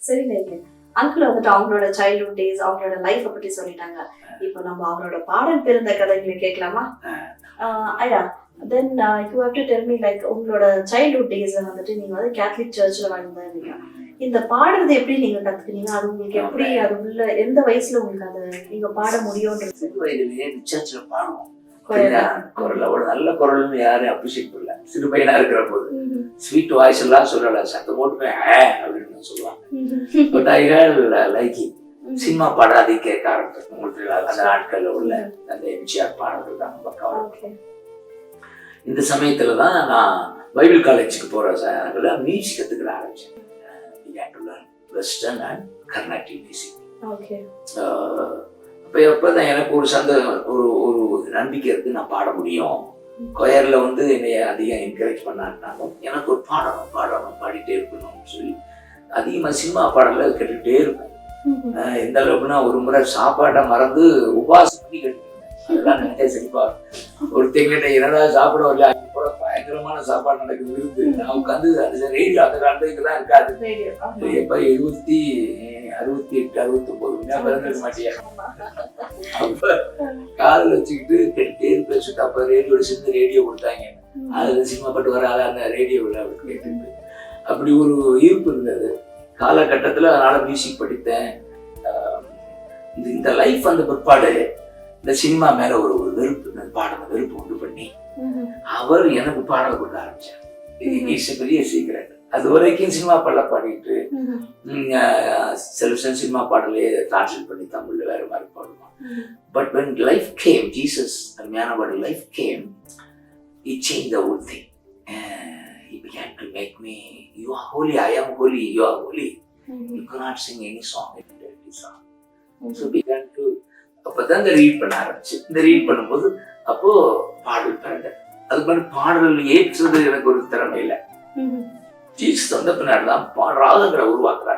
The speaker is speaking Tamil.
சரிங்க. அங்கிள் வந்துட்டு அவங்களோட சைல்ட்ஹுட் டேஸ், அவங்களோட லைஃப்ப பத்தி சொல்லிட்டாங்க. இப்போ நம்ம அவரோட பாடல் பிறந்த கதைகளை கேட்கலாமா? ஐயா, then you have to tell me like உங்களோட சைல்ட்ஹுட் டேஸ்ல வந்துட்டு நீங்க வந்து கேத்தலிக் சர்ச்ல வளர்ந்தீங்க. இந்த பாடுறது எப்படி நீங்க கத்துக்கிட்டீங்க? அது உங்களுக்கு எப்படி அது உள்ள எந்த வயசுல உங்களுக்கு அது நீங்க பாட முடியும்ன்றது? சிறு வயதிலேயே சர்ச்சில் பாடுவோம். குரல் அவ்வளவு நல்ல குரல்னு யாரும் அப்ரிஷியேட் பண்ணல. சிறு பையனா இருக்கிற போது ஸ்வீட் வாய்ஸ் எல்லாம் சொல்லல, சத்தம் போட்டு அப்படின்னு சொல்லுவாங்க. But I hate like it. Cinema பாடம் அதை கேட்க ஆரம்பிச்சேன். உங்களுக்கு அந்த நாட்கள்ல உள்ள அந்த எம்ஜிஆர் பாடல்கள் தான் ரொம்ப கவலை. இந்த சமயத்துல தான் நான் பைபிள் காலேஜுக்கு போற நேரத்துல மியூசிக் கத்துக்கிற ஆரம்பிச்சேன். Western and Carnatic music. அப்போ எப்போதான் எனக்கு ஒரு ஒரு நம்பிக்கை இருக்கு, நான் பாட முடியும். கொயர்ல வந்து என்னை அதிகம் என்கரேஜ் பண்ணாட்டாலும் எனக்கு ஒரு பாடணும் பாடிட்டே இருக்கணும்னு சொல்லி அதிகமாக சினிமா பாடல கேட்டுக்கிட்டே இருப்பேன். எந்த அளவுக்குன்னா ஒரு முறை சாப்பாட்டை மறந்து உபாசம் பண்ணி கேட்டுருந்தேன். அதெல்லாம் நினைச்சா சரிப்பா. ஒரு தெங்கிட்ட என்னடா சாப்பிட வரல, கூட பயங்கரமான சாப்பாடு நடக்குது இருந்து நான் உட்காந்து அந்த ரேடியோ அந்த காலத்துக்குலாம் இருக்காது. எப்ப 68 69 பிறந்திருக்க மாட்டியா. அப்ப காதில் வச்சுக்கிட்டு கேட்டுட்டே பேசிட்டு அப்ப ரேடியோட சேர்ந்து ரேடியோ கொடுத்தாங்க. அதுல சினிமா பாட்டு வராத அந்த ரேடியோவில் அவருக்கு கேட்டுட்டு அப்படி ஒரு ஈர்ப்பு இருந்தது காலகட்டத்தில். அதனால மியூசிக் படித்தேன். இந்த லைஃப் அந்த பிற்பாடு இந்த சினிமா மேல ஒரு வெறுப்பு, வெறுப்பு உண்டு பண்ணி அவர் எனக்கு பாடல் கொடுக்க ஆரம்பிச்சார். பெரிய சீக்கிரம். அது வரைக்கும் சினிமா பாடல பாடிட்டு சில சினிமா பாடலே டிரான்ஸ்லேட் பண்ணி தமிழ்ல வேற மாதிரி பாடுவான். But when life came, Jesus, அருமையானவரோட life came, he changed the whole thing. He began to make me, you are holy, I am holy, you are holy. You cannot sing any song, any song. So began to அப்பதான் இந்த ரீட் பண்ண ஆரம்பிச்சு. இந்த ரீட் பண்ணும்போது அப்போ பாடல் பிறந்தது. அது மாதிரி பாடல் ஏற்றுறது எனக்கு ஒரு திறமை இல்லை. ஜீசஸ் வந்த பின்னாடி தான் ராகங்களை உருவாக்குறாரு.